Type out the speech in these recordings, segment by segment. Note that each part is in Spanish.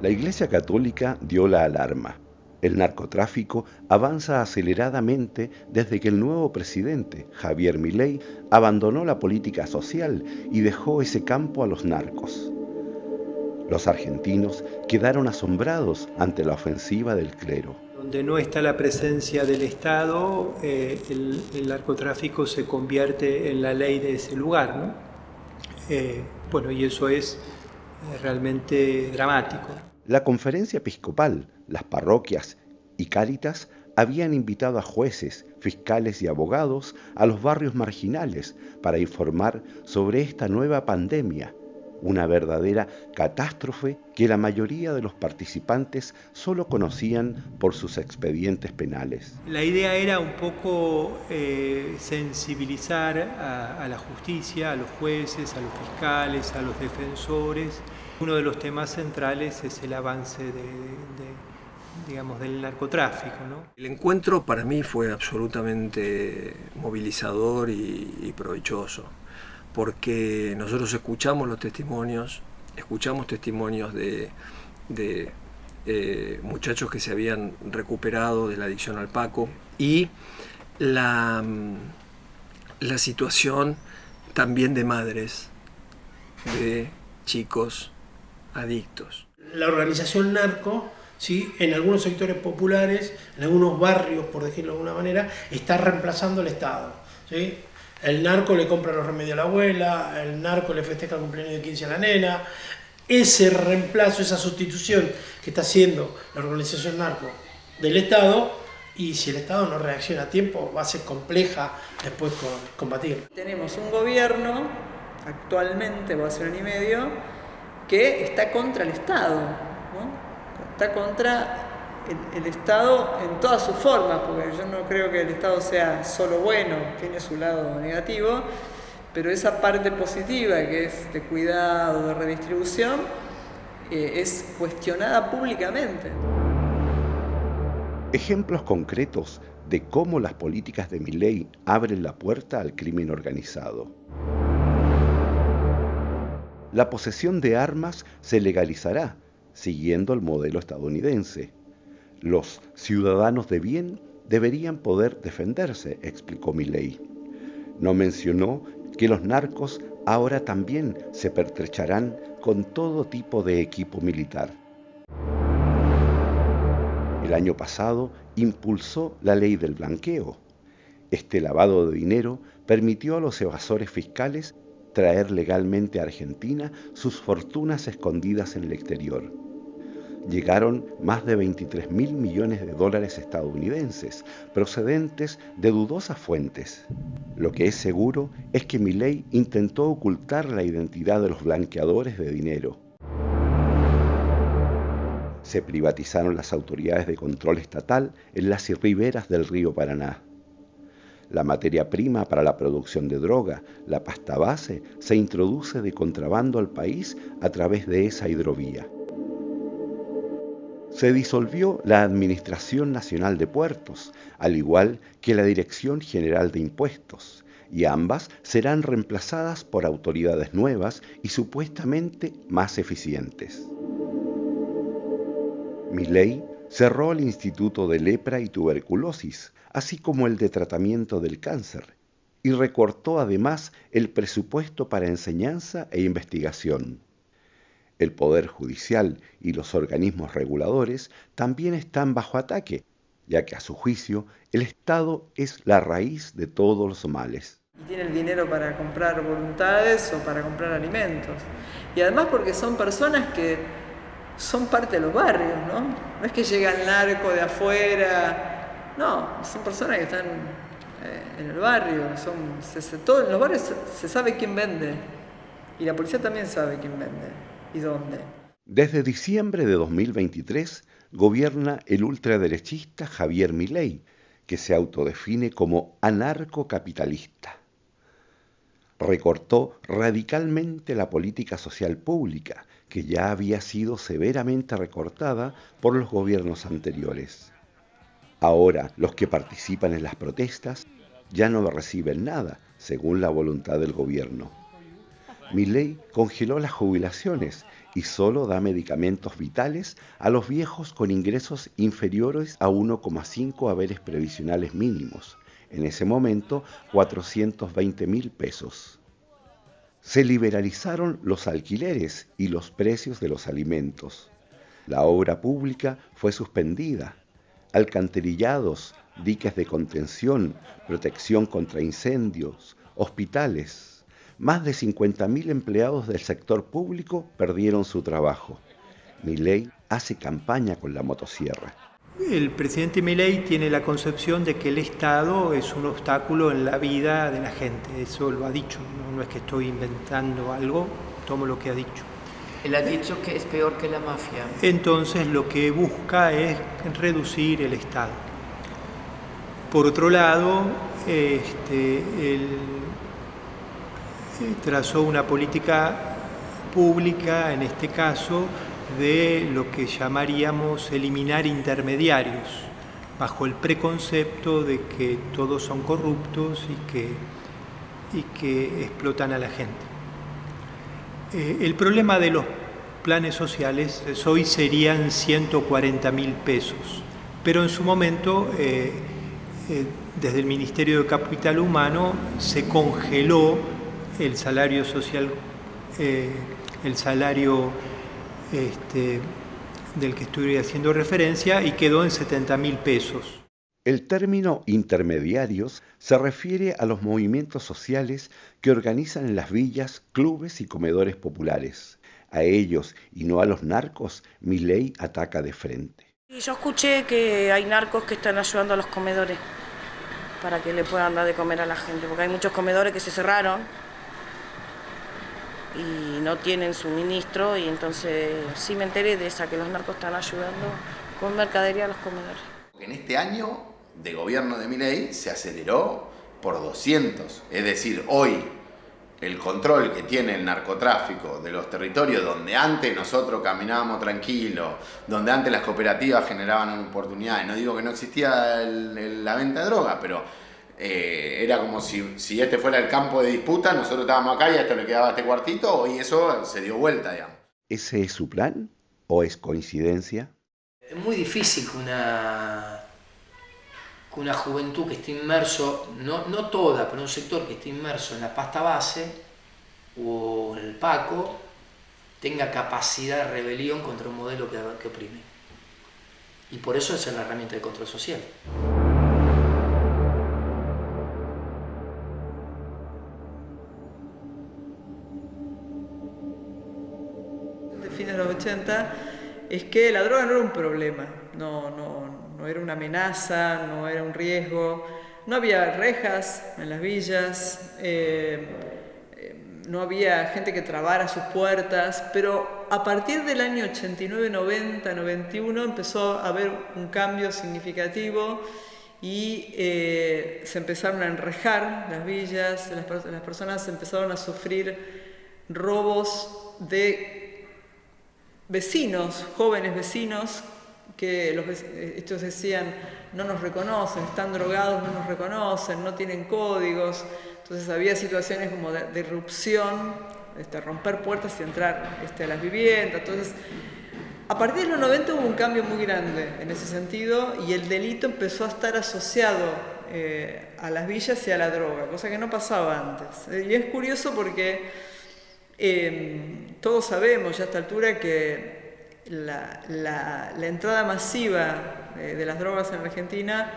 La Iglesia Católica dio la alarma. El narcotráfico avanza aceleradamente desde que el nuevo presidente, Javier Milei, abandonó la política social y dejó ese campo a los narcos. Los argentinos quedaron asombrados ante la ofensiva del clero. Donde no está la presencia del Estado, el narcotráfico se convierte en la ley de ese lugar, ¿no? Bueno, y eso es realmente dramático. La conferencia episcopal, las parroquias y Cáritas habían invitado a jueces, fiscales y abogados a los barrios marginales para informar sobre esta nueva pandemia, una verdadera catástrofe que la mayoría de los participantes solo conocían por sus expedientes penales. La idea era un poco sensibilizar a la justicia, a los jueces, a los fiscales, a los defensores. Uno de los temas centrales es el avance del narcotráfico, ¿no? El encuentro para mí fue absolutamente movilizador y provechoso, porque nosotros escuchamos testimonios de muchachos que se habían recuperado de la adicción al Paco y la situación también de madres de chicos adictos. La organización narco, ¿sí?, en algunos sectores populares, en algunos barrios, por decirlo de alguna manera, está reemplazando al Estado, ¿sí? El narco le compra los remedios a la abuela, el narco le festeja el cumpleaños de 15 a la nena. Ese reemplazo, esa sustitución que está haciendo la organización narco del Estado, y si el Estado no reacciona a tiempo, va a ser compleja después combatir. Tenemos un gobierno, actualmente, va a ser 1 año y medio, que está contra el Estado, ¿no? Está contra el Estado en todas sus formas, porque yo no creo que el Estado sea solo bueno, tiene su lado negativo, pero esa parte positiva que es de cuidado, de redistribución, es cuestionada públicamente. Ejemplos concretos de cómo las políticas de Milei abren la puerta al crimen organizado. La posesión de armas se legalizará, siguiendo el modelo estadounidense. Los ciudadanos de bien deberían poder defenderse, explicó Milei. No mencionó que los narcos ahora también se pertrecharán con todo tipo de equipo militar. El año pasado impulsó la ley del blanqueo. Este lavado de dinero permitió a los evasores fiscales traer legalmente a Argentina sus fortunas escondidas en el exterior. Llegaron más de 23.000 millones de dólares estadounidenses, procedentes de dudosas fuentes. Lo que es seguro es que Milei intentó ocultar la identidad de los blanqueadores de dinero. Se privatizaron las autoridades de control estatal en las riberas del río Paraná. La materia prima para la producción de droga, la pasta base, se introduce de contrabando al país a través de esa hidrovía. Se disolvió la Administración Nacional de Puertos, al igual que la Dirección General de Impuestos, y ambas serán reemplazadas por autoridades nuevas y supuestamente más eficientes. Milei cerró el Instituto de Lepra y Tuberculosis, así como el de tratamiento del cáncer, y recortó además el presupuesto para enseñanza e investigación. El Poder Judicial y los organismos reguladores también están bajo ataque, ya que a su juicio el Estado es la raíz de todos los males. Y tiene el dinero para comprar voluntades o para comprar alimentos. Y además porque son personas que son parte de los barrios, ¿no? No es que llega el narco de afuera, no, son personas que están en el barrio, todo en los barrios se sabe quién vende, y la policía también sabe quién vende y dónde. Desde diciembre de 2023 gobierna el ultraderechista Javier Milei, que se autodefine como anarcocapitalista. Recortó radicalmente la política social pública, que ya había sido severamente recortada por los gobiernos anteriores. Ahora, los que participan en las protestas ya no reciben nada, según la voluntad del gobierno. Milei congeló las jubilaciones y solo da medicamentos vitales a los viejos con ingresos inferiores a 1,5 haberes previsionales mínimos, en ese momento 420.000 pesos. Se liberalizaron los alquileres y los precios de los alimentos. La obra pública fue suspendida. Alcantarillados, diques de contención, protección contra incendios, hospitales. Más de 50.000 empleados del sector público perdieron su trabajo. Milei hace campaña con la motosierra. El presidente Milei tiene la concepción de que el Estado es un obstáculo en la vida de la gente. Eso lo ha dicho, no es que estoy inventando algo, tomo lo que ha dicho. Él ha dicho que es peor que la mafia. Entonces lo que busca es reducir el Estado. Por otro lado, él trazó una política pública, en este caso, de lo que llamaríamos eliminar intermediarios, bajo el preconcepto de que todos son corruptos y que explotan a la gente. El problema de los planes sociales hoy serían 140.000 pesos, pero en su momento, desde el Ministerio de Capital Humano, se congeló el salario social, el salario del que estoy haciendo referencia, y quedó en 70.000 pesos. El término intermediarios se refiere a los movimientos sociales que organizan en las villas, clubes y comedores populares. A ellos, y no a los narcos, Milei ataca de frente. Yo escuché que hay narcos que están ayudando a los comedores para que le puedan dar de comer a la gente, porque hay muchos comedores que se cerraron y no tienen suministro, y entonces sí me enteré de esa, que los narcos están ayudando con mercadería a los comedores. En este año de gobierno de Milei se aceleró por 200, es decir, hoy el control que tiene el narcotráfico de los territorios donde antes nosotros caminábamos tranquilos, donde antes las cooperativas generaban oportunidades, no digo que no existía la venta de droga, pero era como si este fuera el campo de disputa, nosotros estábamos acá y a esto le quedaba este cuartito, y eso se dio vuelta, digamos. ¿Ese es su plan o es coincidencia? Es muy difícil que una juventud que esté inmerso, no toda, pero un sector que esté inmerso en la pasta base o en el Paco, tenga capacidad de rebelión contra un modelo que oprime. Y por eso esa es la herramienta de control social. De fines de los 80, es que la droga no era un problema, no era una amenaza, no era un riesgo, no había rejas en las villas, no había gente que trabara sus puertas, pero a partir del año 89, 90, 91 empezó a haber un cambio significativo y se empezaron a enrejar las villas, las personas empezaron a sufrir robos de vecinos, jóvenes vecinos, que estos decían: no nos reconocen, están drogados, no nos reconocen, no tienen códigos. Entonces había situaciones como de irrupción, romper puertas y entrar a las viviendas. Entonces, a partir de los 90 hubo un cambio muy grande en ese sentido, y el delito empezó a estar asociado a las villas y a la droga, cosa que no pasaba antes. Y es curioso porque todos sabemos ya a esta altura que la entrada masiva de las drogas en Argentina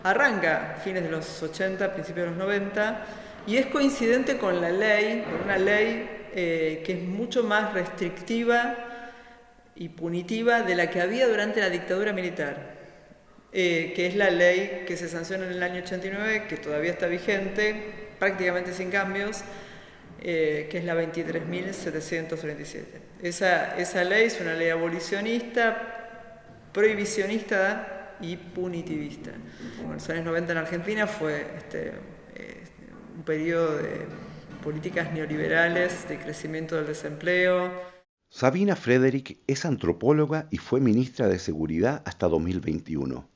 arranca a fines de los 80, principios de los 90, y es coincidente con la ley, con una ley que es mucho más restrictiva y punitiva de la que había durante la dictadura militar, que es la ley que se sanciona en el año 89, que todavía está vigente, prácticamente sin cambios, que es la 23.737. Esa ley es una ley abolicionista, prohibicionista y punitivista. En los años 90 en Argentina fue un periodo de políticas neoliberales, de crecimiento del desempleo. Sabina Frederick es antropóloga y fue ministra de Seguridad hasta 2021.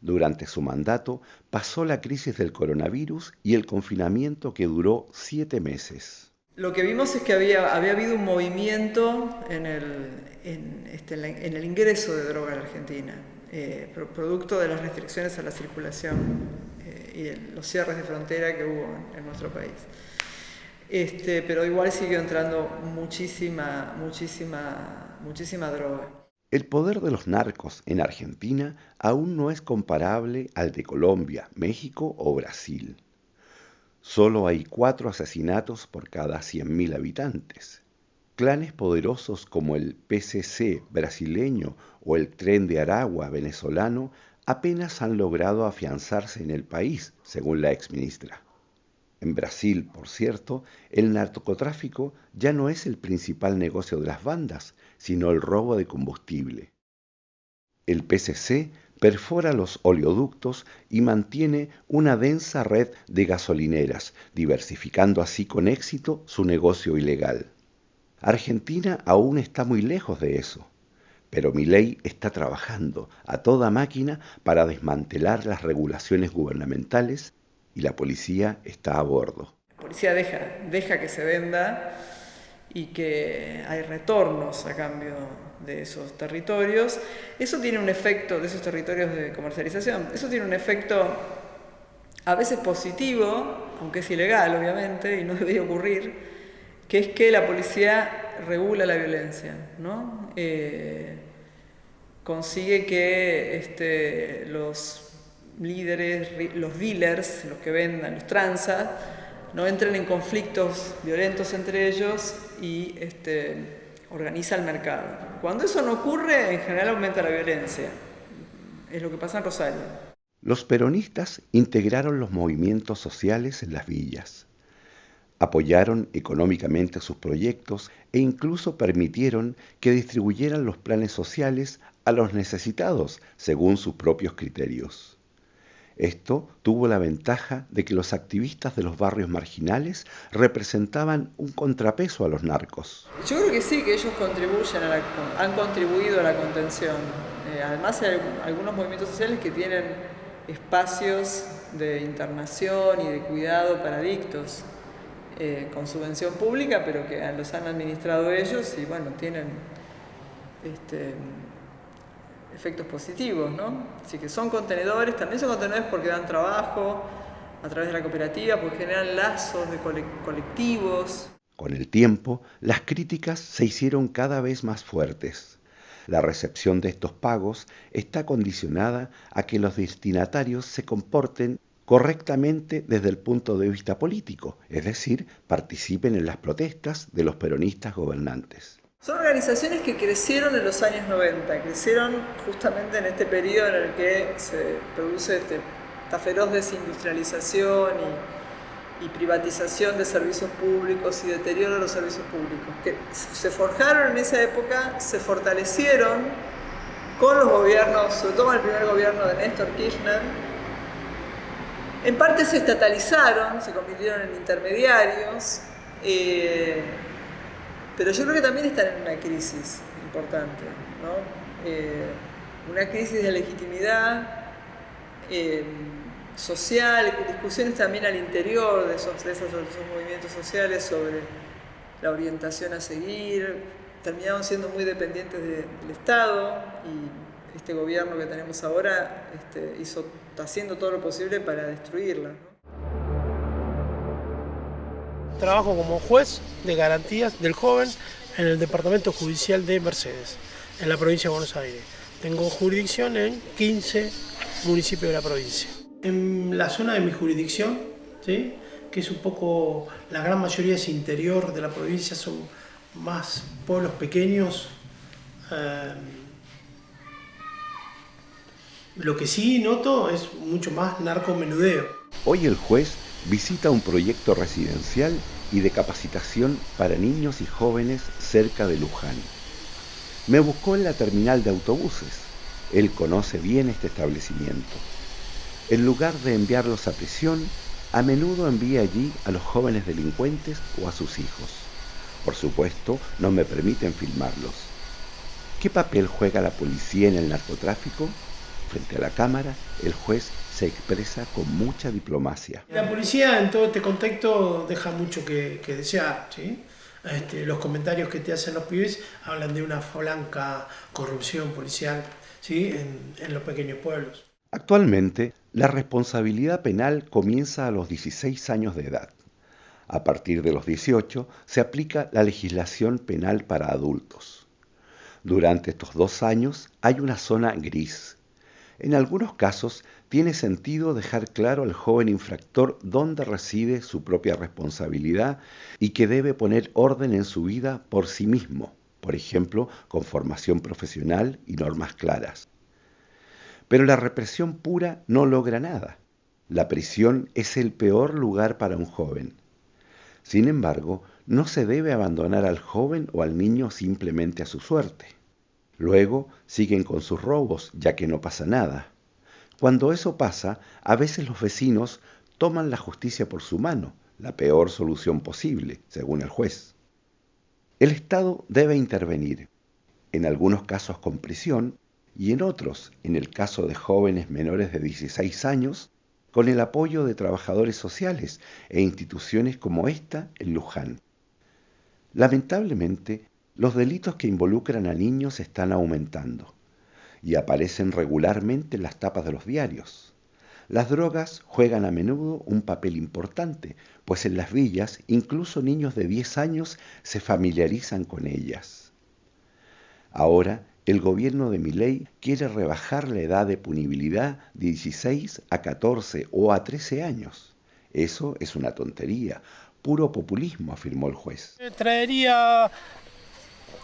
Durante su mandato pasó la crisis del coronavirus y el confinamiento, que duró 7 meses. Lo que vimos es que había habido un movimiento en el ingreso de droga en la Argentina, producto de las restricciones a la circulación y los cierres de frontera que hubo en nuestro país. Pero igual siguió entrando muchísima droga. El poder de los narcos en Argentina aún no es comparable al de Colombia, México o Brasil. Solo hay 4 asesinatos por cada 100.000 habitantes. Clanes poderosos como el PCC brasileño o el Tren de Aragua venezolano apenas han logrado afianzarse en el país, según la exministra. En Brasil, por cierto, el narcotráfico ya no es el principal negocio de las bandas, sino el robo de combustible. El PCC perfora los oleoductos y mantiene una densa red de gasolineras, diversificando así con éxito su negocio ilegal. Argentina aún está muy lejos de eso, pero Milei está trabajando a toda máquina para desmantelar las regulaciones gubernamentales y la policía está a bordo. La policía deja que se venda y que hay retornos a cambio de esos territorios. Eso tiene un efecto, de esos territorios de comercialización, eso tiene un efecto a veces positivo, aunque es ilegal obviamente y no debería ocurrir, que es que la policía regula la violencia, ¿no? Consigue que los líderes, los dealers, los que vendan, los tranzas, no entren en conflictos violentos entre ellos y organiza el mercado. Cuando eso no ocurre, en general aumenta la violencia. Es lo que pasa en Rosario. Los peronistas integraron los movimientos sociales en las villas. Apoyaron económicamente sus proyectos e incluso permitieron que distribuyeran los planes sociales a los necesitados según sus propios criterios. Esto tuvo la ventaja de que los activistas de los barrios marginales representaban un contrapeso a los narcos. Yo creo que sí, que ellos han contribuido a la contención. Además hay algunos movimientos sociales que tienen espacios de internación y de cuidado para adictos con subvención pública, pero que los han administrado ellos y bueno, tienen efectos positivos, ¿no? Así que son contenedores, también son contenedores porque dan trabajo a través de la cooperativa, porque generan lazos de colectivos. Con el tiempo, las críticas se hicieron cada vez más fuertes. La recepción de estos pagos está condicionada a que los destinatarios se comporten correctamente desde el punto de vista político, es decir, participen en las protestas de los peronistas gobernantes. Son organizaciones que crecieron en los años 90, crecieron justamente en este periodo en el que se produce esta feroz desindustrialización y privatización de servicios públicos y deterioro de los servicios públicos, que se forjaron en esa época, se fortalecieron con los gobiernos, sobre todo en el primer gobierno de Néstor Kirchner. En parte se estatalizaron, se convirtieron en intermediarios, pero yo creo que también están en una crisis importante, ¿no? Una crisis de legitimidad social, discusiones también al interior de esos movimientos sociales sobre la orientación a seguir. Terminaron siendo muy dependientes del Estado y este gobierno que tenemos ahora está haciendo todo lo posible para destruirla, ¿no? Trabajo como juez de garantías del joven en el Departamento Judicial de Mercedes, en la provincia de Buenos Aires. Tengo jurisdicción en 15 municipios de la provincia. En la zona de mi jurisdicción, ¿sí?, que es un poco, la gran mayoría es interior de la provincia, son más pueblos pequeños. Lo que sí noto es mucho más narcomenudeo. Hoy el juez visita un proyecto residencial y de capacitación para niños y jóvenes cerca de Luján. Me buscó en la terminal de autobuses. Él conoce bien este establecimiento. En lugar de enviarlos a prisión, a menudo envía allí a los jóvenes delincuentes o a sus hijos. Por supuesto, no me permiten filmarlos. ¿Qué papel juega la policía en el narcotráfico? Frente a la cámara, el juez se expresa con mucha diplomacia. La policía en todo este contexto deja mucho que desear, ¿sí? Los comentarios que te hacen los pibes hablan de una blanca corrupción policial, ¿sí? en los pequeños pueblos. Actualmente, la responsabilidad penal comienza a los 16 años de edad. A partir de los 18 se aplica la legislación penal para adultos. Durante estos 2 años hay una zona gris. En algunos casos tiene sentido dejar claro al joven infractor dónde reside su propia responsabilidad y que debe poner orden en su vida por sí mismo, por ejemplo, con formación profesional y normas claras. Pero la represión pura no logra nada. La prisión es el peor lugar para un joven. Sin embargo, no se debe abandonar al joven o al niño simplemente a su suerte. Luego siguen con sus robos, ya que no pasa nada. Cuando eso pasa, a veces los vecinos toman la justicia por su mano, la peor solución posible, según el juez. El Estado debe intervenir, en algunos casos con prisión y en otros, en el caso de jóvenes menores de 16 años, con el apoyo de trabajadores sociales e instituciones como esta en Luján. Lamentablemente, los delitos que involucran a niños están aumentando y aparecen regularmente en las tapas de los diarios. Las drogas juegan a menudo un papel importante, pues en las villas incluso niños de 10 años se familiarizan con ellas. Ahora, el gobierno de Milei quiere rebajar la edad de punibilidad de 16 a 14 o a 13 años. Eso es una tontería, puro populismo, afirmó el juez. Traería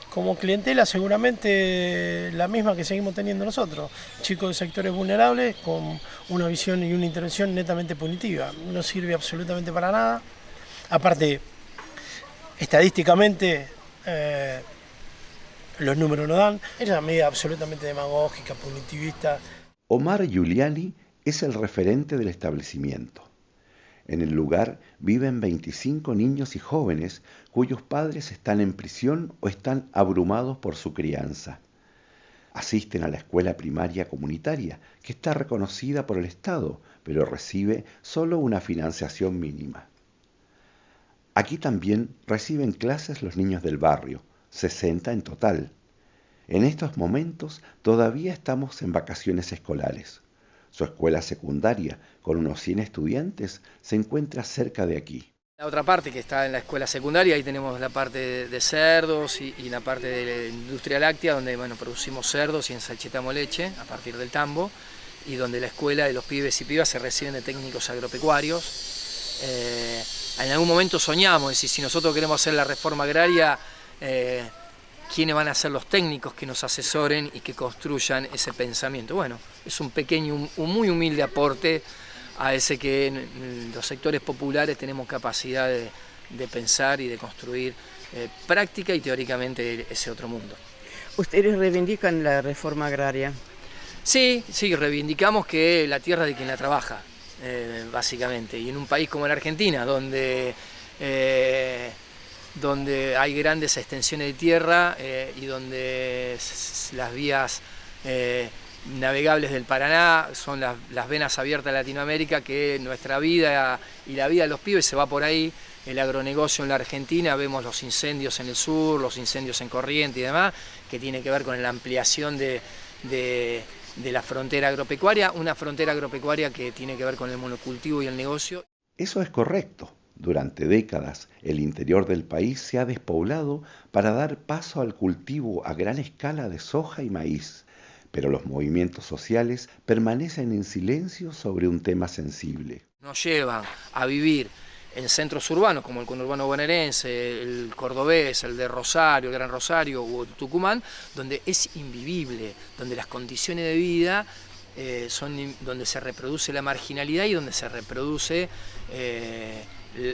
como clientela seguramente la misma que seguimos teniendo nosotros, chicos de sectores vulnerables con una visión y una intervención netamente punitiva. No sirve absolutamente para nada. Aparte, estadísticamente los números no dan. Es una medida absolutamente demagógica, punitivista. Omar Giuliani es el referente del establecimiento. En el lugar viven 25 niños y jóvenes cuyos padres están en prisión o están abrumados por su crianza. Asisten a la escuela primaria comunitaria, que está reconocida por el Estado, pero recibe solo una financiación mínima. Aquí también reciben clases los niños del barrio, 60 en total. En estos momentos todavía estamos en vacaciones escolares. Su escuela secundaria, con unos 100 estudiantes, se encuentra cerca de aquí. La otra parte que está en la escuela secundaria, ahí tenemos la parte de cerdos y la parte de la industria láctea, donde producimos cerdos y ensalchetamos leche a partir del tambo, y donde la escuela de los pibes y pibas se reciben de técnicos agropecuarios. En algún momento soñamos, es decir, si nosotros queremos hacer la reforma agraria, ¿quiénes van a ser los técnicos que nos asesoren y que construyan ese pensamiento? Bueno, es un pequeño, un muy humilde aporte a ese que en los sectores populares tenemos capacidad de pensar y de construir práctica y teóricamente ese otro mundo. ¿Ustedes reivindican la reforma agraria? Sí, reivindicamos que la tierra es de quien la trabaja, básicamente. Y en un país como la Argentina, donde hay grandes extensiones de tierra y donde las vías navegables del Paraná son las venas abiertas de Latinoamérica, que nuestra vida y la vida de los pibes se va por ahí. El agronegocio en la Argentina, vemos los incendios en el sur, los incendios en Corrientes y demás, que tiene que ver con la ampliación de la frontera agropecuaria, una frontera agropecuaria que tiene que ver con el monocultivo y el negocio. Eso es correcto. Durante décadas, el interior del país se ha despoblado para dar paso al cultivo a gran escala de soja y maíz, pero los movimientos sociales permanecen en silencio sobre un tema sensible. Nos llevan a vivir en centros urbanos como el conurbano bonaerense, el cordobés, el de Rosario, el Gran Rosario o Tucumán, donde es invivible, donde las condiciones de vida son donde se reproduce la marginalidad y donde se reproduce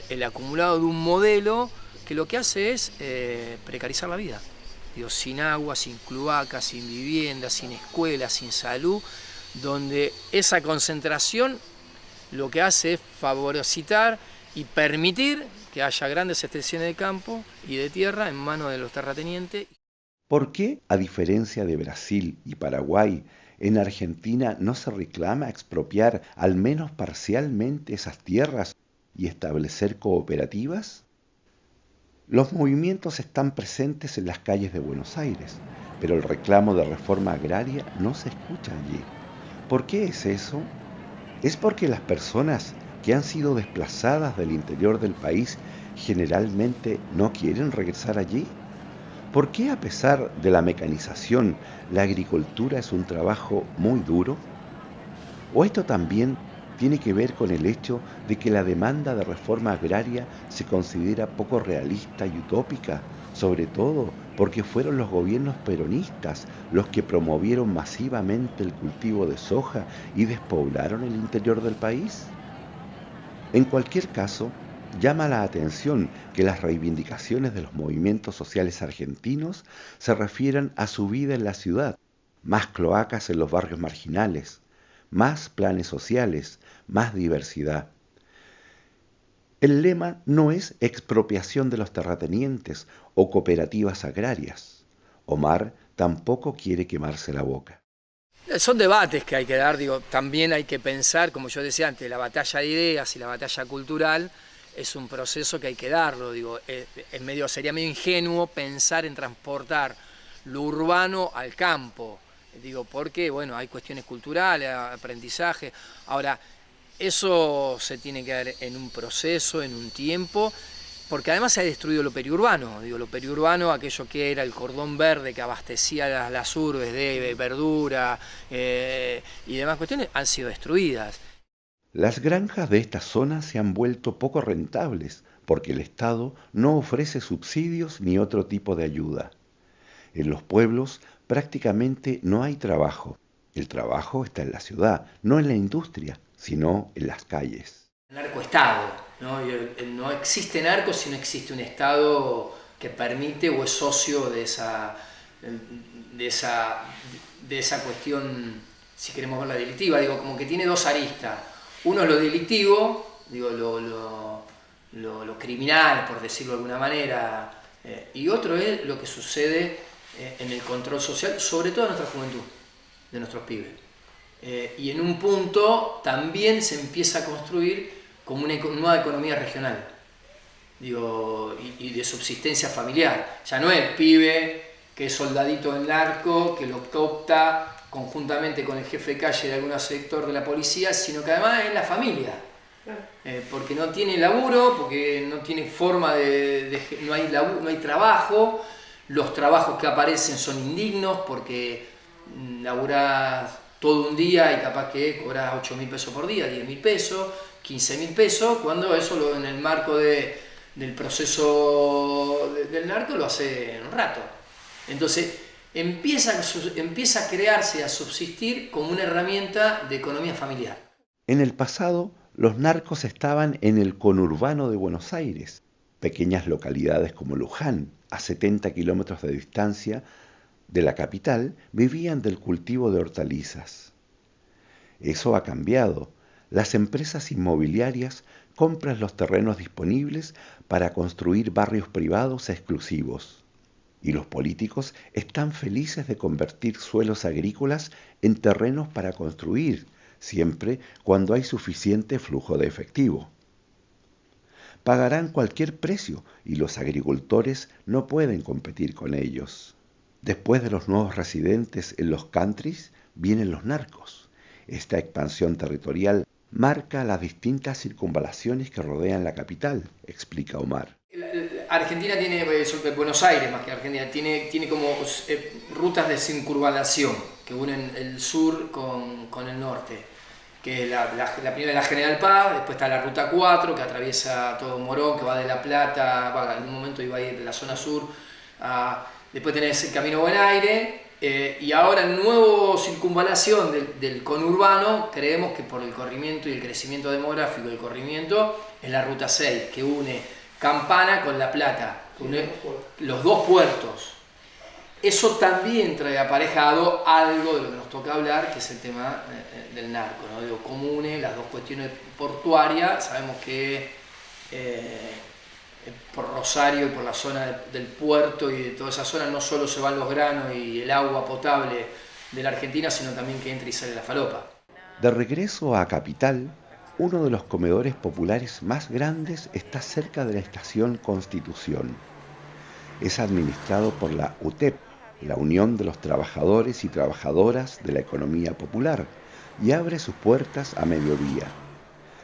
el acumulado de un modelo que lo que hace es precarizar la vida. Sin agua, sin cloacas, sin vivienda, sin escuelas, sin salud, donde esa concentración lo que hace es favorecer y permitir que haya grandes extensiones de campo y de tierra en manos de los terratenientes. ¿Por qué, a diferencia de Brasil y Paraguay, ¿En Argentina no se reclama expropiar al menos parcialmente esas tierras y establecer cooperativas? Los movimientos están presentes en las calles de Buenos Aires, pero el reclamo de reforma agraria no se escucha allí. ¿Por qué es eso? ¿Es porque las personas que han sido desplazadas del interior del país generalmente no quieren regresar allí? ¿Por qué a pesar de la mecanización, la agricultura es un trabajo muy duro? ¿O esto también tiene que ver con el hecho de que la demanda de reforma agraria se considera poco realista y utópica, sobre todo porque fueron los gobiernos peronistas los que promovieron masivamente el cultivo de soja y despoblaron el interior del país? En cualquier caso, llama la atención que las reivindicaciones de los movimientos sociales argentinos se refieran a su vida en la ciudad, más cloacas en los barrios marginales, más planes sociales, más diversidad. El lema no es expropiación de los terratenientes o cooperativas agrarias. Omar tampoco quiere quemarse la boca. Son debates que hay que dar, también hay que pensar, como yo decía antes, la batalla de ideas y la batalla cultural es un proceso que hay que darlo, sería medio ingenuo pensar en transportar lo urbano al campo. Porque, hay cuestiones culturales, aprendizaje. Ahora, eso se tiene que dar en un proceso, en un tiempo, porque además se ha destruido lo periurbano. Lo periurbano, aquello que era el cordón verde que abastecía las urbes de verdura y demás cuestiones, han sido destruidas. Las granjas de esta zona se han vuelto poco rentables porque el Estado no ofrece subsidios ni otro tipo de ayuda. En los pueblos prácticamente no hay trabajo. El trabajo está en la ciudad, no en la industria, sino en las calles. Narcoestado, no existe narco si no existe un Estado que permite o es socio de esa cuestión, si queremos verla delictiva. Como que tiene dos aristas. Uno es lo delictivo, lo criminal, por decirlo de alguna manera, y otro es lo que sucede en el control social, sobre todo de nuestra juventud, de nuestros pibes. Y en un punto también se empieza a construir como una nueva economía regional, y de subsistencia familiar. Ya no es el pibe que es soldadito del narco, que lo opta conjuntamente con el jefe de calle de algún sector de la policía, sino que además es la familia. Porque no tiene laburo, porque no tiene forma no hay trabajo. Los trabajos que aparecen son indignos porque laburás todo un día y capaz que cobrás 8.000 pesos por día, 10.000 pesos, 15.000 pesos, cuando eso en el marco del proceso del narco lo hace en un rato. Entonces empieza a crearse, a subsistir como una herramienta de economía familiar. En el pasado, los narcos estaban en el conurbano de Buenos Aires, pequeñas localidades como Luján, a 70 kilómetros de distancia de la capital, vivían del cultivo de hortalizas. Eso ha cambiado. Las empresas inmobiliarias compran los terrenos disponibles para construir barrios privados exclusivos. Y los políticos están felices de convertir suelos agrícolas en terrenos para construir, siempre cuando hay suficiente flujo de efectivo. Pagarán cualquier precio y los agricultores no pueden competir con ellos. Después de los nuevos residentes en los countries, vienen los narcos. Esta expansión territorial marca las distintas circunvalaciones que rodean la capital, explica Omar. Argentina tiene, Buenos Aires más que Argentina, tiene como rutas de circunvalación que unen el sur con el norte, que es la primera es la General Paz, después está la Ruta 4 que atraviesa todo Morón, que va de La Plata, en un momento iba a ir de la zona sur, después tenés el Camino Buen Aire, y ahora el nuevo circunvalación del conurbano, creemos que por el corrimiento y el crecimiento demográfico del corrimiento, es la Ruta 6, que une Campana con La Plata, que une los dos puertos. Eso también trae aparejado algo de lo que nos toca hablar, que es el tema del narco, ¿no? Cómo une las dos cuestiones portuarias. Sabemos que por Rosario y por la zona del puerto y de toda esa zona no solo se van los granos y el agua potable de la Argentina, sino también que entre y sale la falopa. De regreso a Capital, uno de los comedores populares más grandes está cerca de la estación Constitución. Es administrado por la UTEP, la Unión de los Trabajadores y Trabajadoras de la Economía Popular, y abre sus puertas a mediodía.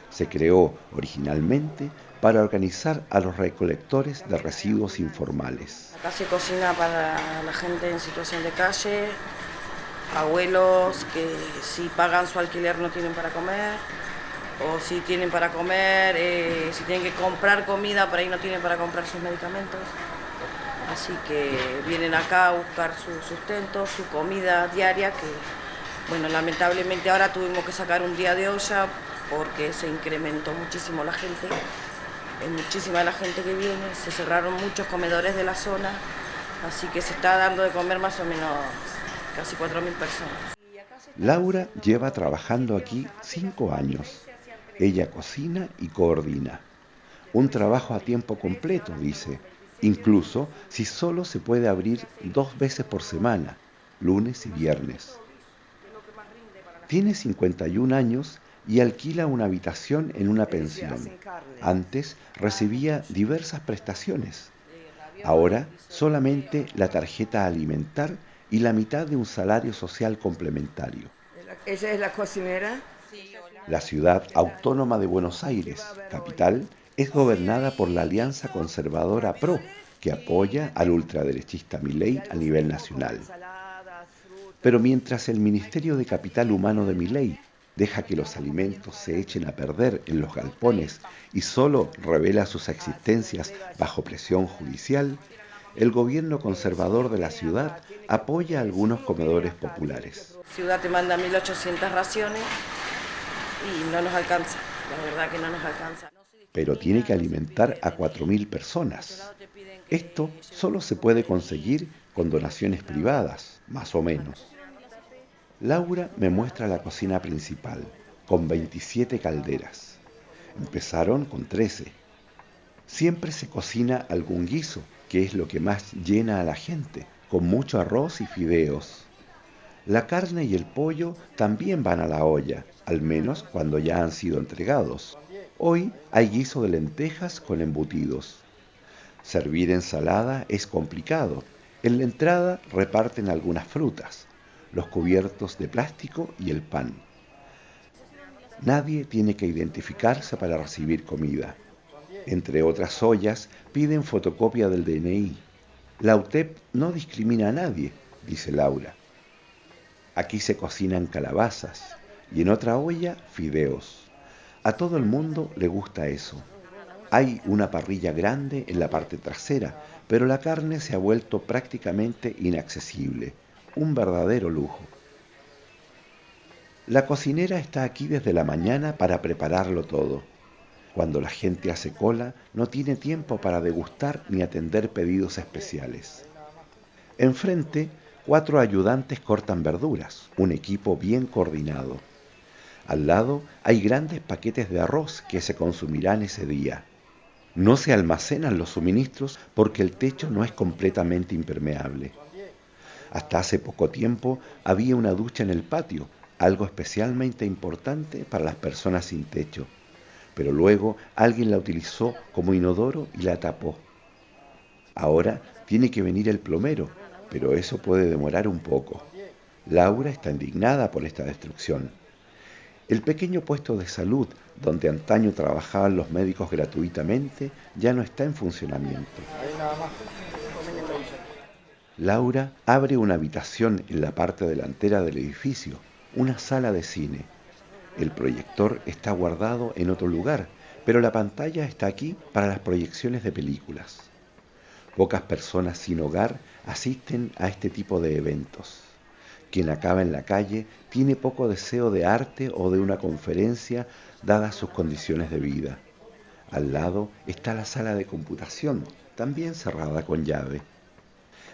Se creó originalmente para organizar a los recolectores de residuos informales. Acá se cocina para la gente en situación de calle, abuelos que si pagan su alquiler no tienen para comer, o si tienen para comer, si tienen que comprar comida, por ahí no tienen para comprar sus medicamentos. Así que vienen acá a buscar su sustento, su comida diaria, que bueno, lamentablemente ahora tuvimos que sacar un día de olla porque se incrementó muchísimo la gente, es muchísima la gente que viene, se cerraron muchos comedores de la zona, así que se está dando de comer más o menos casi 4.000 personas. Laura lleva trabajando aquí 5 años. Ella cocina y coordina. Un trabajo a tiempo completo, dice, incluso si solo se puede abrir 2 veces por semana, lunes y viernes. Tiene 51 años y alquila una habitación en una pensión. Antes recibía diversas prestaciones. Ahora solamente la tarjeta alimentar y la mitad de un salario social complementario. ¿Ella es la cocinera? La ciudad autónoma de Buenos Aires, capital, es gobernada por la Alianza Conservadora PRO, que apoya al ultraderechista Milei a nivel nacional. Pero mientras el Ministerio de Capital Humano de Milei deja que los alimentos se echen a perder en los galpones y solo revela sus existencias bajo presión judicial, el gobierno conservador de la ciudad apoya algunos comedores populares. La ciudad te manda 1.800 raciones y no nos alcanza, la verdad que no nos alcanza. Pero tiene que alimentar a 4.000 personas. Esto solo se puede conseguir con donaciones privadas, más o menos. Laura me muestra la cocina principal, con 27 calderas. Empezaron con 13. Siempre se cocina algún guiso, que es lo que más llena a la gente, con mucho arroz y fideos. La carne y el pollo también van a la olla, al menos cuando ya han sido entregados. Hoy hay guiso de lentejas con embutidos. Servir ensalada es complicado. En la entrada reparten algunas frutas, los cubiertos de plástico y el pan. Nadie tiene que identificarse para recibir comida. Entre otras ollas, piden fotocopia del DNI. La UTEP no discrimina a nadie, dice Laura. Aquí se cocinan calabazas y en otra olla fideos. A todo el mundo le gusta eso. Hay una parrilla grande en la parte trasera, pero la carne se ha vuelto prácticamente inaccesible. Un verdadero lujo. La cocinera está aquí desde la mañana para prepararlo todo. Cuando la gente hace cola, no tiene tiempo para degustar ni atender pedidos especiales. Enfrente, 4 ayudantes cortan verduras, un equipo bien coordinado. Al lado hay grandes paquetes de arroz que se consumirán ese día. No se almacenan los suministros porque el techo no es completamente impermeable. Hasta hace poco tiempo había una ducha en el patio, algo especialmente importante para las personas sin techo. Pero luego alguien la utilizó como inodoro y la tapó. Ahora tiene que venir el plomero, pero eso puede demorar un poco. Laura está indignada por esta destrucción. El pequeño puesto de salud, donde antaño trabajaban los médicos gratuitamente, ya no está en funcionamiento. Laura abre una habitación en la parte delantera del edificio, una sala de cine. El proyector está guardado en otro lugar, pero la pantalla está aquí para las proyecciones de películas. Pocas personas sin hogar asisten a este tipo de eventos. Quien acaba en la calle tiene poco deseo de arte o de una conferencia dadas sus condiciones de vida. Al lado está la sala de computación, también cerrada con llave.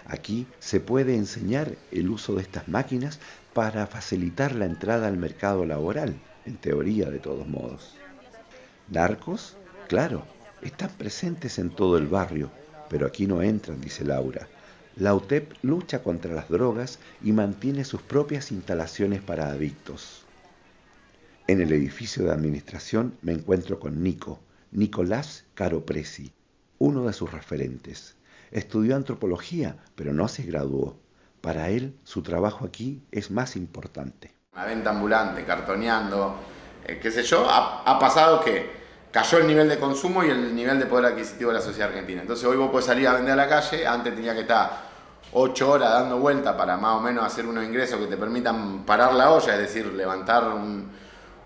Aquí se puede enseñar el uso de estas máquinas para facilitar la entrada al mercado laboral, en teoría de todos modos. ¿Narcos? Claro, están presentes en todo el barrio, pero aquí no entran, dice Laura. La UTEP lucha contra las drogas y mantiene sus propias instalaciones para adictos. En el edificio de administración me encuentro con Nicolás Caropresi, uno de sus referentes. Estudió antropología, pero no se graduó. Para él, su trabajo aquí es más importante. Una venta ambulante, cartoneando, qué sé yo, ha pasado que cayó el nivel de consumo y el nivel de poder adquisitivo de la sociedad argentina. Entonces hoy vos podés salir a vender a la calle, antes tenía que estar 8 horas dando vuelta para más o menos hacer unos ingresos que te permitan parar la olla, es decir, levantar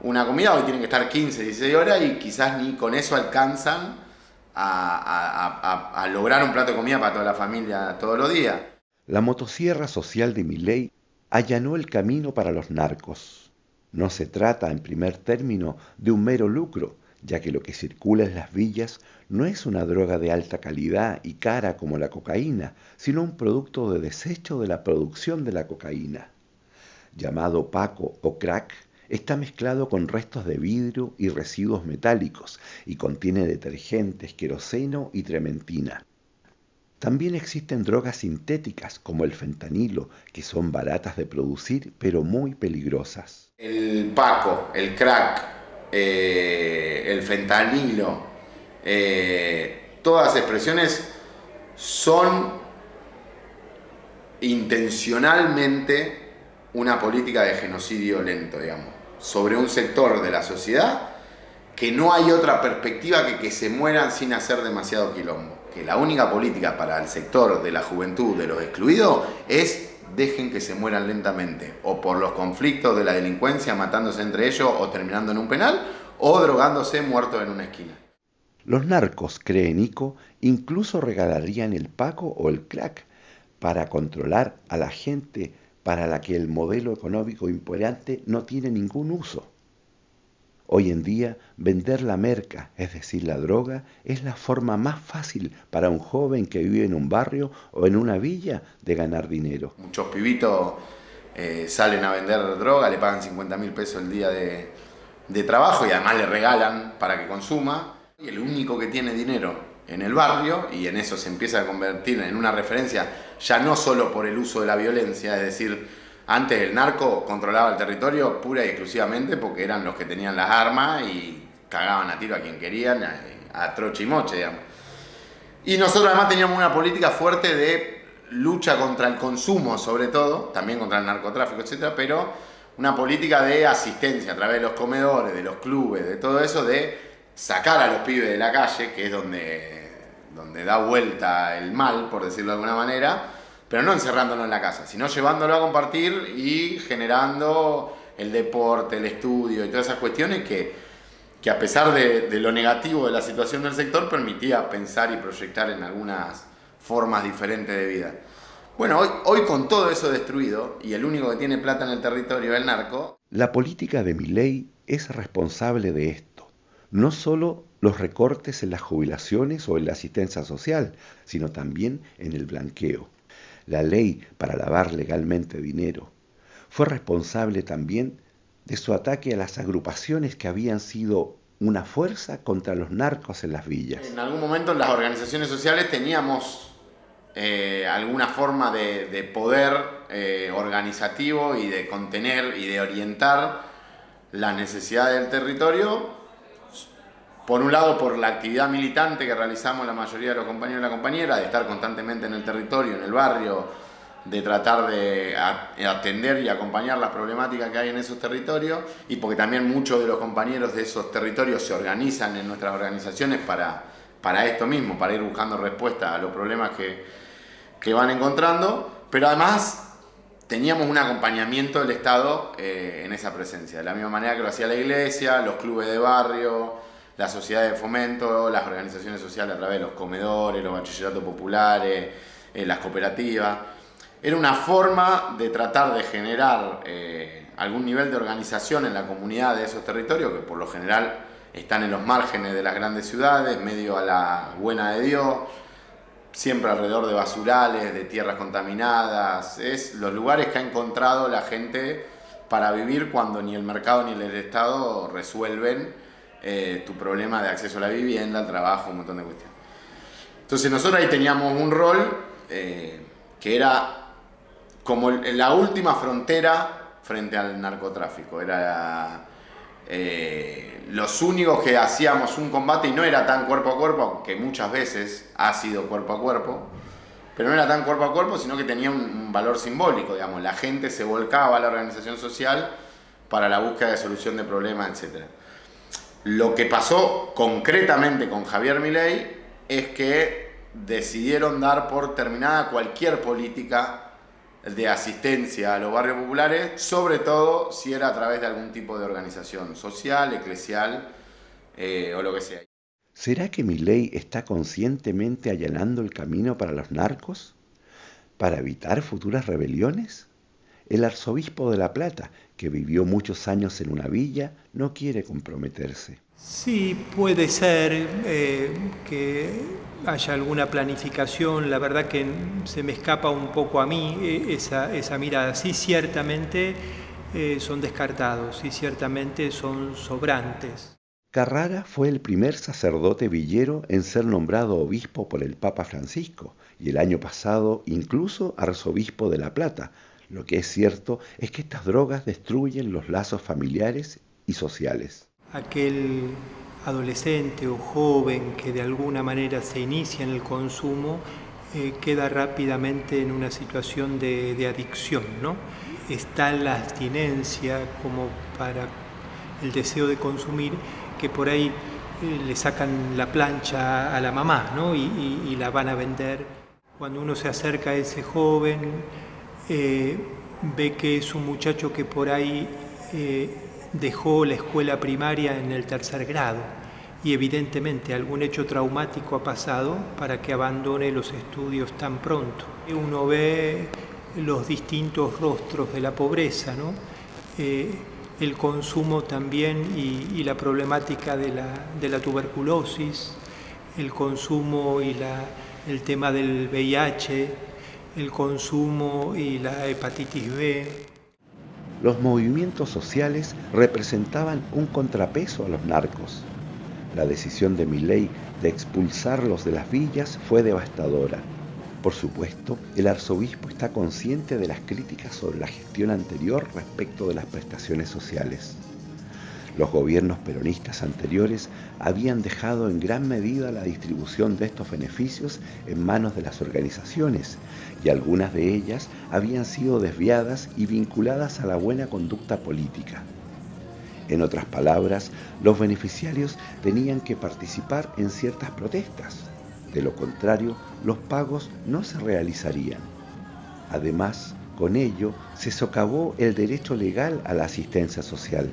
una comida. Hoy tienen que estar 15, 16 horas y quizás ni con eso alcanzan a lograr un plato de comida para toda la familia todos los días. La motosierra social de Milei allanó el camino para los narcos. No se trata, en primer término, de un mero lucro, ya que lo que circula en las villas no es una droga de alta calidad y cara como la cocaína, sino un producto de desecho de la producción de la cocaína. Llamado paco o crack, está mezclado con restos de vidrio y residuos metálicos y contiene detergentes, queroseno y trementina. También existen drogas sintéticas como el fentanilo, que son baratas de producir pero muy peligrosas. El paco, el crack, el fentanilo, todas las expresiones son intencionalmente una política de genocidio lento, digamos, sobre un sector de la sociedad que no hay otra perspectiva que se mueran sin hacer demasiado quilombo. Que la única política para el sector de la juventud, de los excluidos, es dejen que se mueran lentamente, o por los conflictos de la delincuencia, matándose entre ellos, o terminando en un penal, o drogándose muertos en una esquina. Los narcos, cree Nico, incluso regalarían el paco o el crack para controlar a la gente para la que el modelo económico imperante no tiene ningún uso. Hoy en día, vender la merca, es decir, la droga, es la forma más fácil para un joven que vive en un barrio o en una villa de ganar dinero. Muchos pibitos salen a vender droga, le pagan 50.000 pesos el día de trabajo y además le regalan para que consuma. Y el único que tiene dinero en el barrio, y en eso se empieza a convertir en una referencia, ya no solo por el uso de la violencia, es decir, antes el narco controlaba el territorio pura y exclusivamente porque eran los que tenían las armas y cagaban a tiro a quien querían, a troche y moche, digamos. Y nosotros además teníamos una política fuerte de lucha contra el consumo, sobre todo, también contra el narcotráfico, etcétera, pero una política de asistencia a través de los comedores, de los clubes, de todo eso, de sacar a los pibes de la calle, que es donde da vuelta el mal, por decirlo de alguna manera, pero no encerrándolo en la casa, sino llevándolo a compartir y generando el deporte, el estudio y todas esas cuestiones que a pesar de lo negativo de la situación del sector, permitía pensar y proyectar en algunas formas diferentes de vida. Bueno, hoy con todo eso destruido, y el único que tiene plata en el territorio es el narco. La política de Milei es responsable de esto. No solo los recortes en las jubilaciones o en la asistencia social, sino también en el blanqueo. La ley para lavar legalmente dinero. Fue responsable también de su ataque a las agrupaciones que habían sido una fuerza contra los narcos en las villas. En algún momento en las organizaciones sociales teníamos alguna forma de poder organizativo y de contener y de orientar las necesidades del territorio. Por un lado, por la actividad militante que realizamos la mayoría de los compañeros y la compañera, de estar constantemente en el territorio, en el barrio, de tratar de atender y acompañar las problemáticas que hay en esos territorios, y porque también muchos de los compañeros de esos territorios se organizan en nuestras organizaciones para esto mismo, para ir buscando respuestas a los problemas que van encontrando, pero además teníamos un acompañamiento del Estado en esa presencia, de la misma manera que lo hacía la iglesia, los clubes de barrio, la sociedad de fomento, las organizaciones sociales a través de los comedores, los bachilleratos populares, las cooperativas. Era una forma de tratar de generar algún nivel de organización en la comunidad de esos territorios, que por lo general están en los márgenes de las grandes ciudades, medio a la buena de Dios, siempre alrededor de basurales, de tierras contaminadas. Es los lugares que ha encontrado la gente para vivir cuando ni el mercado ni el Estado resuelven tu problema de acceso a la vivienda, al trabajo, un montón de cuestiones. Entonces nosotros ahí teníamos un rol que era como la última frontera frente al narcotráfico. Era los únicos que hacíamos un combate, y no era tan cuerpo a cuerpo, aunque muchas veces ha sido cuerpo a cuerpo, pero no era tan cuerpo a cuerpo, sino que tenía un valor simbólico, digamos. La gente se volcaba a la organización social para la búsqueda de solución de problemas, etc. Lo que pasó concretamente con Javier Milei es que decidieron dar por terminada cualquier política de asistencia a los barrios populares, sobre todo si era a través de algún tipo de organización social, eclesial o lo que sea. ¿Será que Milei está conscientemente allanando el camino para los narcos? ¿Para evitar futuras rebeliones? El arzobispo de La Plata, que vivió muchos años en una villa, no quiere comprometerse. Sí, puede ser que haya alguna planificación. La verdad que se me escapa un poco a mí esa mirada. Sí, ciertamente son descartados, sí, ciertamente son sobrantes. Carrara fue el primer sacerdote villero en ser nombrado obispo por el Papa Francisco y el año pasado incluso arzobispo de La Plata. Lo que es cierto es que estas drogas destruyen los lazos familiares y sociales. Aquel adolescente o joven que de alguna manera se inicia en el consumo queda rápidamente en una situación de adicción, ¿no? Está la abstinencia como para el deseo de consumir, que por ahí le sacan la plancha a la mamá, ¿no? y la van a vender. Cuando uno se acerca a ese joven, ve que es un muchacho que por ahí dejó la escuela primaria en el 3er grado y evidentemente algún hecho traumático ha pasado para que abandone los estudios tan pronto. Uno ve los distintos rostros de la pobreza, ¿no? El consumo también y la problemática de la tuberculosis, el consumo y el tema del VIH, el consumo y la hepatitis B. Los movimientos sociales representaban un contrapeso a los narcos. La decisión de Milei de expulsarlos de las villas fue devastadora. Por supuesto, el arzobispo está consciente de las críticas sobre la gestión anterior respecto de las prestaciones sociales. Los gobiernos peronistas anteriores habían dejado en gran medida la distribución de estos beneficios en manos de las organizaciones y algunas de ellas habían sido desviadas y vinculadas a la buena conducta política. En otras palabras, los beneficiarios tenían que participar en ciertas protestas. De lo contrario, los pagos no se realizarían. Además, con ello se socavó el derecho legal a la asistencia social.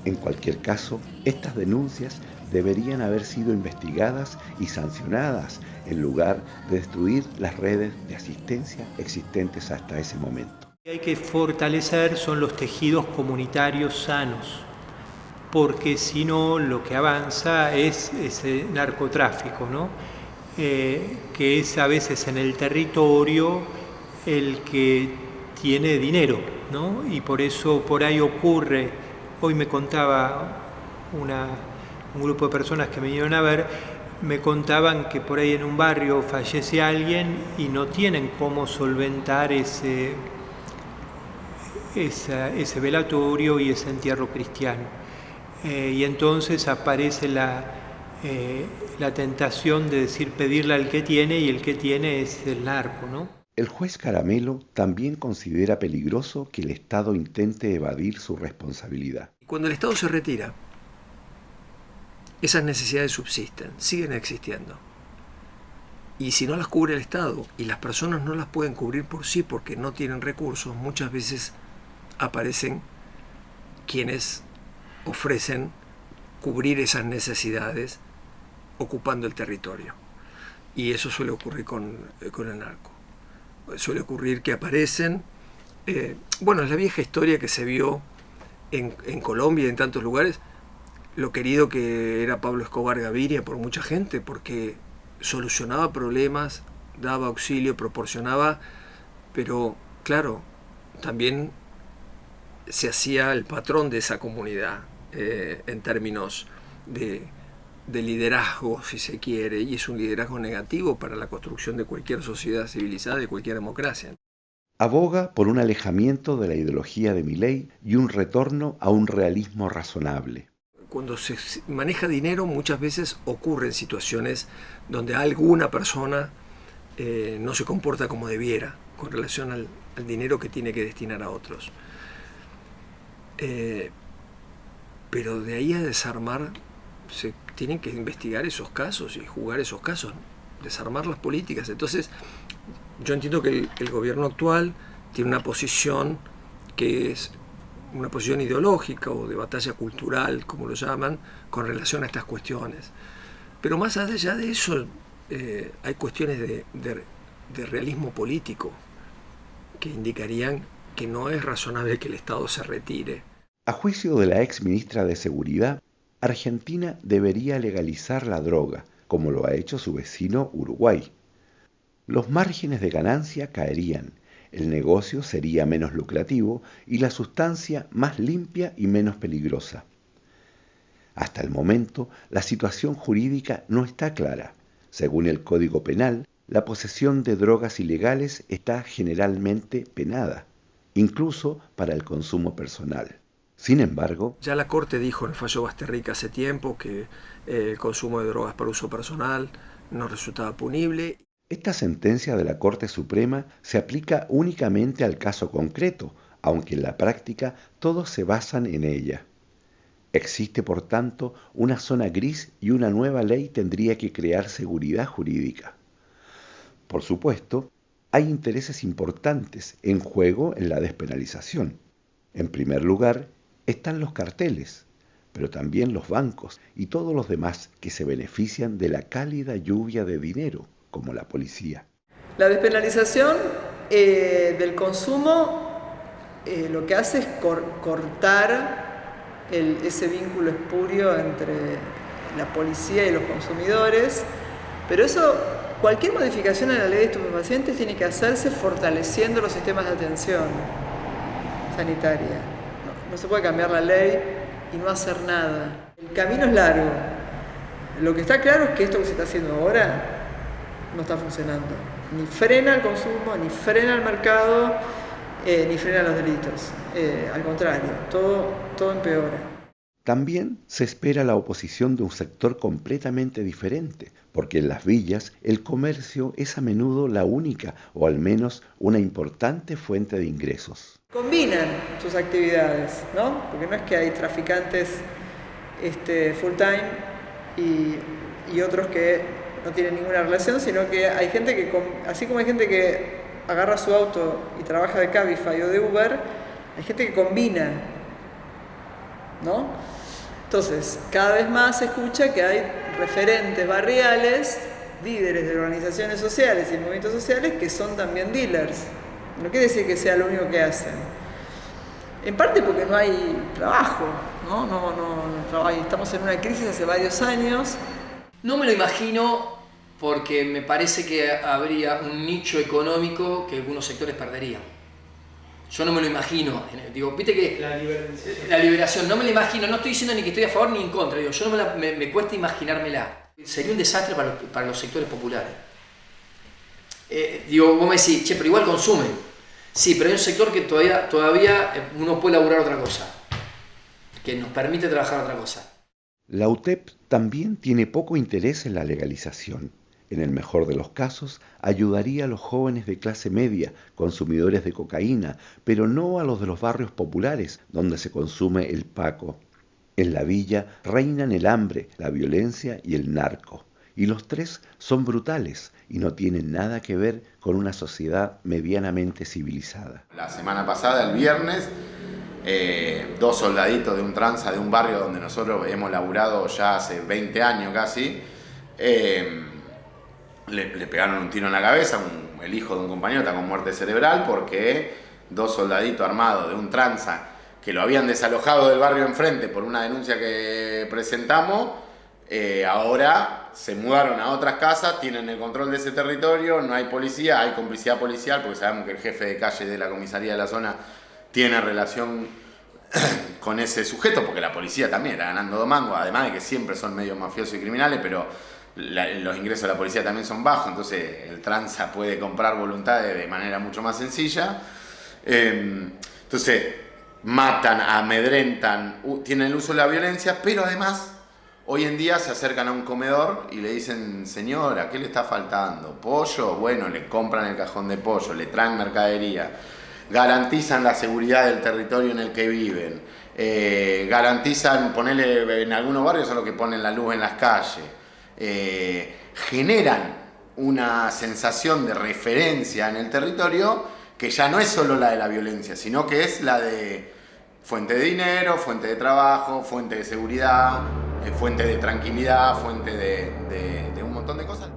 En cualquier caso, estas denuncias deberían haber sido investigadas y sancionadas en lugar de destruir las redes de asistencia existentes hasta ese momento. Lo que hay que fortalecer son los tejidos comunitarios sanos, porque si no lo que avanza es ese narcotráfico, ¿no? Que es a veces en el territorio el que tiene dinero, ¿no? Y por eso por ahí ocurre. Hoy me contaba un grupo de personas que me vinieron a ver, me contaban que por ahí en un barrio fallece alguien y no tienen cómo solventar ese velatorio y ese entierro cristiano. Y entonces aparece la tentación de decir pedirle al que tiene, y el que tiene es el narco, ¿no? El juez Caramelo también considera peligroso que el Estado intente evadir su responsabilidad. Cuando el Estado se retira, esas necesidades subsisten, siguen existiendo. Y si no las cubre el Estado y las personas no las pueden cubrir por sí porque no tienen recursos, muchas veces aparecen quienes ofrecen cubrir esas necesidades ocupando el territorio. Y eso suele ocurrir con el narco. Suele ocurrir que aparecen, es la vieja historia que se vio en Colombia y en tantos lugares, lo querido que era Pablo Escobar Gaviria por mucha gente, porque solucionaba problemas, daba auxilio, proporcionaba, pero claro, también se hacía el patrón de esa comunidad en términos de de liderazgo, si se quiere, y es un liderazgo negativo para la construcción de cualquier sociedad civilizada y cualquier democracia. Aboga por un alejamiento de la ideología de Milei y un retorno a un realismo razonable. Cuando se maneja dinero, muchas veces ocurren situaciones donde alguna persona no se comporta como debiera con relación al dinero que tiene que destinar a otros. Pero de ahí a desarmar, se tienen que investigar esos casos y jugar esos casos, desarmar las políticas. Entonces, yo entiendo que el gobierno actual tiene una posición que es una posición ideológica o de batalla cultural, como lo llaman, con relación a estas cuestiones. Pero más allá de eso, hay cuestiones de realismo político que indicarían que no es razonable que el Estado se retire. A juicio de la ex ministra de Seguridad, Argentina debería legalizar la droga, como lo ha hecho su vecino Uruguay. Los márgenes de ganancia caerían, el negocio sería menos lucrativo y la sustancia más limpia y menos peligrosa. Hasta el momento, la situación jurídica no está clara. Según el Código Penal, la posesión de drogas ilegales está generalmente penada, incluso para el consumo personal. Sin embargo, ya la Corte dijo en el fallo Basterrica hace tiempo que el consumo de drogas para uso personal no resultaba punible. Esta sentencia de la Corte Suprema se aplica únicamente al caso concreto, aunque en la práctica todos se basan en ella. Existe, por tanto, una zona gris y una nueva ley tendría que crear seguridad jurídica. Por supuesto, hay intereses importantes en juego en la despenalización. En primer lugar, están los carteles, pero también los bancos y todos los demás que se benefician de la cálida lluvia de dinero, como la policía. La despenalización del consumo lo que hace es cortar ese vínculo espurio entre la policía y los consumidores, pero eso, cualquier modificación en la ley de estupefacientes tiene que hacerse fortaleciendo los sistemas de atención sanitaria. No se puede cambiar la ley y no hacer nada. El camino es largo. Lo que está claro es que esto que se está haciendo ahora no está funcionando. Ni frena el consumo, ni frena el mercado, ni frena los delitos. Al contrario, todo empeora. También se espera la oposición de un sector completamente diferente, porque en las villas el comercio es a menudo la única, o al menos una importante fuente de ingresos. Combinan sus actividades, ¿no? Porque no es que hay traficantes full time y otros que no tienen ninguna relación, sino que hay gente que, así como hay gente que agarra su auto y trabaja de Cabify o de Uber, hay gente que combina, ¿no? Entonces, cada vez más se escucha que hay referentes barriales, líderes de organizaciones sociales y movimientos sociales que son también dealers. No quiere decir que sea lo único que hacen. En parte porque no hay trabajo, ¿no? No, estamos en una crisis hace varios años. No me lo imagino porque me parece que habría un nicho económico que algunos sectores perderían. Yo no me lo imagino. Digo, viste que la liberación, no me la imagino, no estoy diciendo ni que estoy a favor ni en contra. Digo, yo no me cuesta imaginármela. Sería un desastre para los sectores populares. Digo, vos me decís, che, pero igual consumen. Sí, pero hay un sector que todavía uno puede laburar otra cosa, que nos permite trabajar otra cosa. La UTEP también tiene poco interés en la legalización. En el mejor de los casos, ayudaría a los jóvenes de clase media, consumidores de cocaína, pero no a los de los barrios populares, donde se consume el paco. En la villa reinan el hambre, la violencia y el narco. Y los tres son brutales y no tienen nada que ver con una sociedad medianamente civilizada. La semana pasada, el viernes, 2 soldaditos de un tranza de un barrio donde nosotros hemos laburado ya hace 20 años casi, le pegaron un tiro en la cabeza, el hijo de un compañero está con muerte cerebral porque 2 soldaditos armados de un tranza que lo habían desalojado del barrio enfrente por una denuncia que presentamos, ahora se mudaron a otras casas, tienen el control de ese territorio, no hay policía, hay complicidad policial porque sabemos que el jefe de calle de la comisaría de la zona tiene relación con ese sujeto, porque la policía también está ganando domango, además de que siempre son medio mafiosos y criminales, pero los ingresos de la policía también son bajos, entonces el tranza puede comprar voluntades de manera mucho más sencilla. Entonces matan, amedrentan, tienen el uso de la violencia, pero además hoy en día se acercan a un comedor y le dicen: señora, ¿qué le está faltando? ¿Pollo? Bueno, le compran el cajón de pollo, le traen mercadería, garantizan la seguridad del territorio en el que viven, garantizan, ponerle en algunos barrios son los que ponen la luz en las calles, generan una sensación de referencia en el territorio que ya no es solo la de la violencia, sino que es la de fuente de dinero, fuente de trabajo, fuente de seguridad, fuente de tranquilidad, fuente de un montón de cosas.